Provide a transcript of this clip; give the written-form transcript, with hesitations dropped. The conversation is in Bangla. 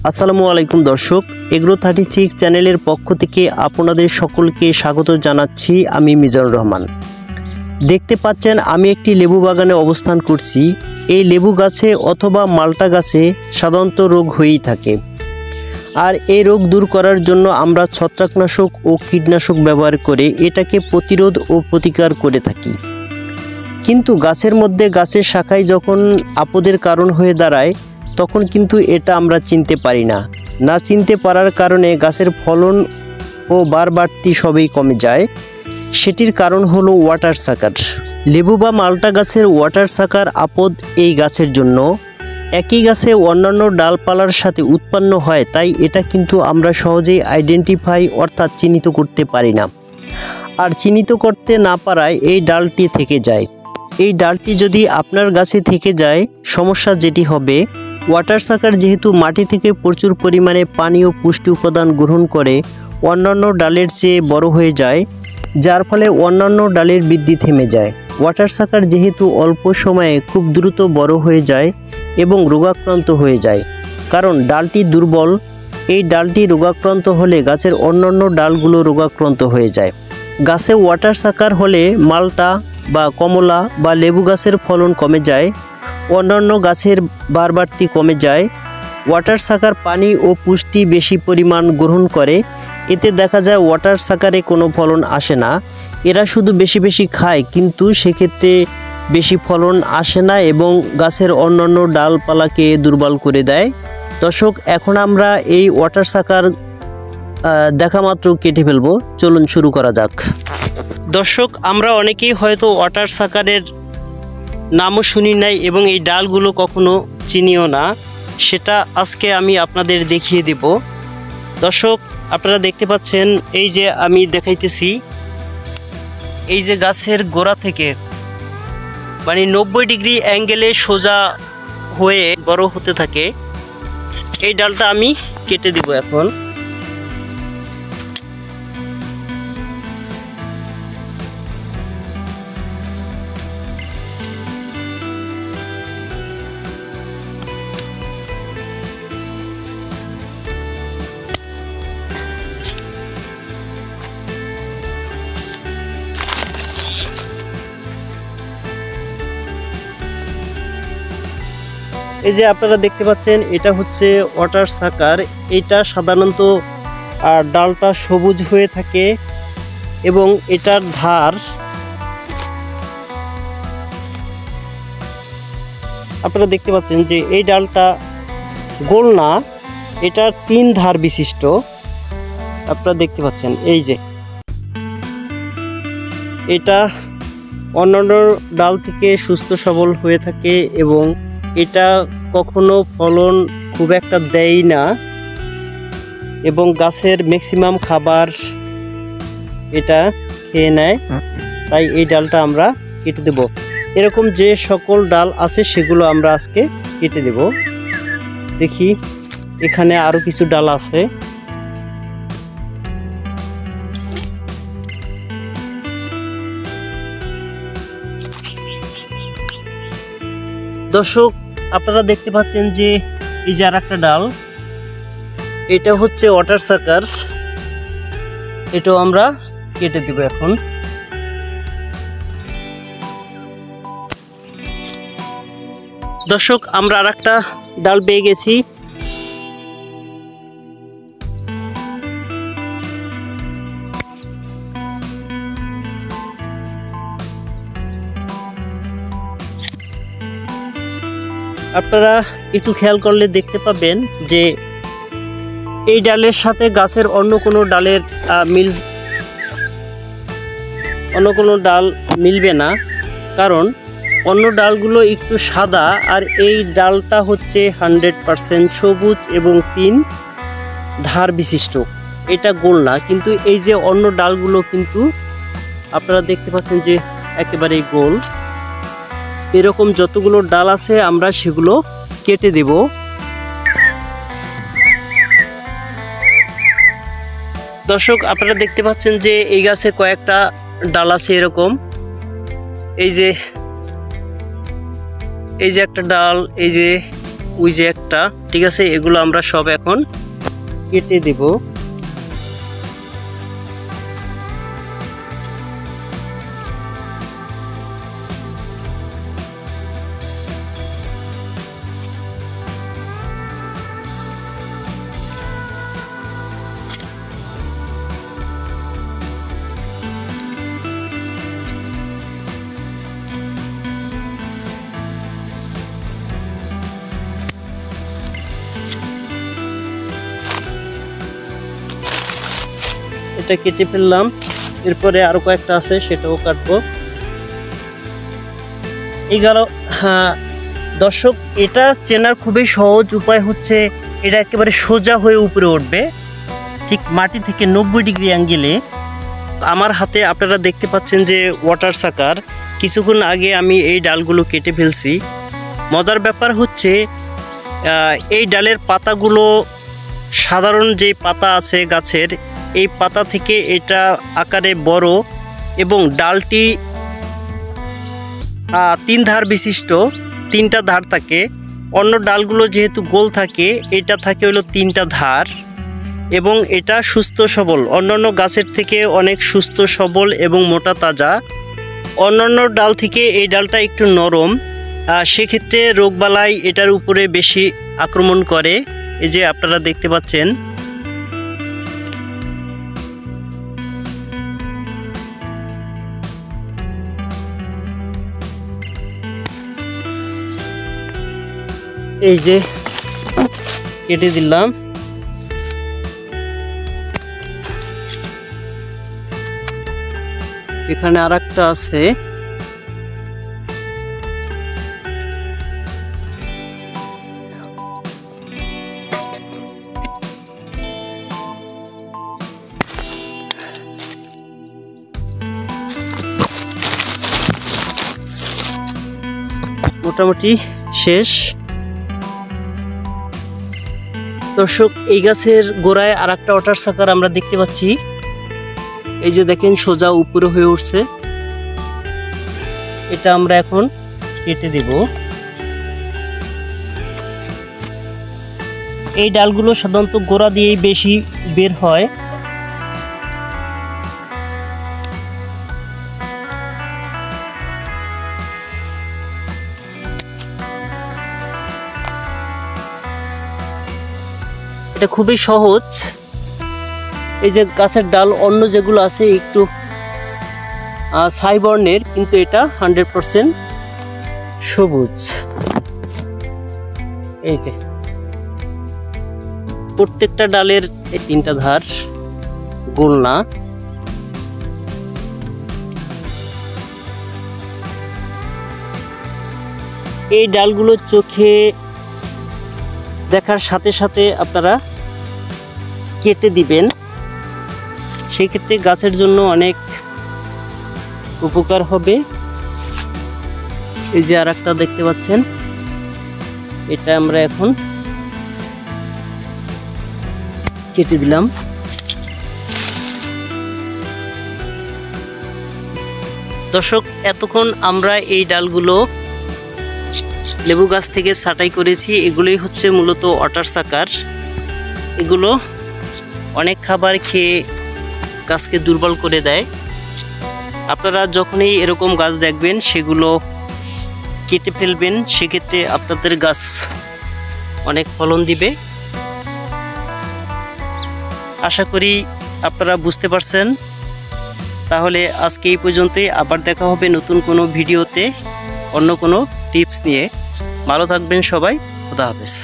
আসসালামু আলাইকুম দর্শক, এগ্রো 36 চ্যানেলের পক্ষ থেকে আপনাদের সকলকে স্বাগত জানাচ্ছি। আমি মিজানুর রহমান। দেখতে পাচ্ছেন আমি একটি লেবু বাগানে অবস্থান করছি। এই লেবু গাছে অথবা মাল্টা গাছে সাধারণত রোগ হয়েই থাকে, আর এই রোগ দূর করার জন্য আমরা ছত্রাকনাশক ও কীটনাশক ব্যবহার করে এটাকে প্রতিরোধ ও প্রতিকার করে থাকি। কিন্তু গাছের মধ্যে গাছের শাখায় যখন আপদের কারণ হয়ে দাঁড়ায় তখন কিন্তু এটা আমরা চিনতে পারি না চিনতে পারার কারণে গাছের ফলন ও বাড়তি সবই কমে যায়। সেটির কারণ হলো ওয়াটার সাকার। লেবু বা মাল্টা গাছের ওয়াটার সাকার আপদ এই গাছের জন্য একই গাছে অন্যান্য ডালপালার সাথে উৎপন্ন হয়, তাই এটা কিন্তু আমরা সহজেই আইডেন্টিফাই অর্থাৎ চিহ্নিত করতে পারি না। আর চিহ্নিত করতে না পারায় এই ডালটি থেকে যায়। এই ডালটি যদি আপনার গাছে থেকে যায়, সমস্যা যেটি হবে, ওয়াটার সাকার যেহেতু মাটি থেকে প্রচুর পরিমাণে পানি ও পুষ্টি উপাদান গ্রহণ করে অন্যান্য ডালের চেয়ে বড় হয়ে যায়, যার ফলে অন্যান্য ডালের বৃদ্ধি থেমে যায়। ওয়াটার সাকার যেহেতু অল্প সময়ে খুব দ্রুত বড় হয়ে যায় এবং রোগাক্রান্ত হয়ে যায়, কারণ ডালটি দুর্বল। এই ডালটি রোগাক্রান্ত হলে গাছের অন্যান্য ডালগুলো রোগাক্রান্ত হয়ে যায়। গাছে ওয়াটার সাকার হলে মাল্টা বা কমলা বা লেবু গাছের ফলন কমে যায়, অন্যান্য গাছের বাড়তি কমে যায়। ওয়াটার সাকার পানি ও পুষ্টি বেশি পরিমাণ গ্রহণ করে, এতে দেখা যায় ওয়াটার সাকারে কোনো ফলন আসে না। এরা শুধু বেশি খায়, কিন্তু সেক্ষেত্রে বেশি ফলন আসে না এবং গাছের অন্যান্য ডালপালাকে দুর্বল করে দেয়। দর্শক, এখন আমরা এই ওয়াটার সাকার দেখা মাত্র কেটে ফেলবো। চলুন শুরু করা যাক। দর্শক, আমরা অনেকেই হয়তো ওয়াটার সাকারের নামও শুনি নাই এবং এই ডালগুলো কখনো চিনিও না, সেটা আজকে আমি আপনাদের দেখিয়ে দেব। দর্শক, আপনারা দেখতে পাচ্ছেন, এই যে আমি দেখাইতেছি, এই যে গাছের গোড়া থেকে মানে 90 ডিগ্রি অ্যাঙ্গেলে সোজা হয়ে বড় হতে থাকে। এই ডালটা আমি কেটে দিব এখন। এই যে আপনারা দেখতে পাচ্ছেন, এটা হচ্ছে ওয়াটার সাকার। এটা সাধারণত ডালটা সবুজ হয়ে থাকে এবং এটার ধার আপনারা দেখতে পাচ্ছেন যে এই ডালটা গোল না, এটা 3 ধার বিশিষ্ট। আপনারা দেখতে পাচ্ছেন এই যে এটা অন্যান্য ডাল থেকে সুস্থ সবল হয়ে থাকে এবং এটা কখনো ফলন খুব একটা দেয় না এবং গাছের ম্যাক্সিমাম খাবার এটা খেয়ে নেয়, তাই এই ডালটা আমরা কেটে দেব। এরকম যে সকল ডাল আছে সেগুলো আমরা আজকে কেটে দেব। দেখি, এখানে আরো কিছু ডাল আছে। দর্শক, আপনারা দেখতে পাচ্ছেন যে এই যে আর একটা ডাল, এটা হচ্ছে ওয়াটার সাকার। এটাও আমরা কেটে দেব এখন। দর্শক, আমরা আর একটা ডাল পেয়ে গেছি। আপনারা একটু খেয়াল করলে দেখতে পাবেন যে এই ডালের সাথে গাছের অন্য কোনো ডাল মিলবে না, কারণ অন্য ডালগুলো একটু সাদা আর এই ডালটা হচ্ছে 100% সবুজ এবং 3 ধার বিশিষ্ট। এটা গোল না, কিন্তু এই যে অন্য ডালগুলো কিন্তু আপনারা দেখতে পাচ্ছেন যে একেবারেই গোল। এরকম যতগুলো ডাল আছে আমরা সেগুলো কেটে দেব। দর্শক, আপনারা দেখতে পাচ্ছেন যে এই গাছে কয়েকটা ডাল আছে এরকম। এই যে একটা ডাল, এই যে ওই যে একটা, ঠিক আছে, এগুলো আমরা সব এখন কেটে দেব। এটা কেটে ফেললাম, এরপরে আরো কয়েকটা আছে সেটাও কাটবো। এই গেল। হ্যাঁ দর্শক, এটা চেনার খুবই সহজ উপায় হচ্ছে এটা একেবারে সোজা হয়ে উপরে উঠবে, ঠিক মাটি থেকে 90 ডিগ্রি অ্যাঙ্গেলে। আমার হাতে আপনারা দেখতে পাচ্ছেন যে ওয়াটার সাকার। কিছুক্ষণ আগে আমি এই ডালগুলো কেটে ফেলছি। মজার ব্যাপার হচ্ছে এই ডালের পাতাগুলো সাধারণ যে পাতা আছে গাছের, এই পাতা থেকে এটা আকারে বড় এবং ডালটি 3 ধার বিশিষ্ট, 3টা ধার থাকে। অন্য ডালগুলো যেহেতু গোল থাকে, এটা থাকে হলো 3টা ধার এবং এটা সুস্থ সবল, অন্যান্য গাছের থেকে অনেক সুস্থ সবল এবং মোটা তাজা। অন্যান্য ডাল থেকে এই ডালটা একটু নরম, সেক্ষেত্রে রোগবালাই এটার উপরে বেশি আক্রমণ করে। এই যে আপনারা দেখতে পাচ্ছেন। এই যে কেটে দিলাম। এখানে আরেকটা আছে। মোটামুটি শেষ। দর্শক, এই গাছের গোড়ায় আরেকটা ওয়াটার সাকার আমরা দেখতে পাচ্ছি। এই যে দেখেন সোজা উপরে হয়ে উঠছে। এটা আমরা এখন কেটে দেব। এই ডালগুলো সাধারণত গোড়া দিয়েই বেশি বের হয়। এটা খুবই সহজ। এই যে গাছের ডাল অন্য যেগুলো আছে একটু ছাই বর্ণের, কিন্তু এটা 100% সবুজ। এই যে প্রত্যেকটা ডালের এই 3টা ধার, গোল না। এই ডালগুলো চোখে দেখার সাথে সাথে আপনারা কেটে দিবেন, সেক্ষেত্রে গাছের জন্য অনেক উপকার হবে। এই যে আরেকটা দেখতে পাচ্ছেন, এটা আমরা এখন কেটে দিলাম। দর্শক, এতক্ষণ আমরা এই ডালগুলো লেবু গাছ থেকে ছাঁটাই করেছি। এগুলোই হচ্ছে মূলত ওয়াটার সাকার। এগুলো অনেক খাবার খেয়ে গাছকে দুর্বল করে দেয়। আপনারা যখনই এরকম গাছ দেখবেন সেগুলো কেটে ফেলবেন, সেক্ষেত্রে আপনাদের গাছ অনেক ফলন দিবে। আশা করি আপনারা বুঝতে পারছেন। তাহলে আজকে এই পর্যন্তই। আবার দেখা হবে নতুন কোনো ভিডিওতে অন্য কোনো টিপস নিয়ে। ভালো থাকবেন সবাই। খোদা হাফেজ।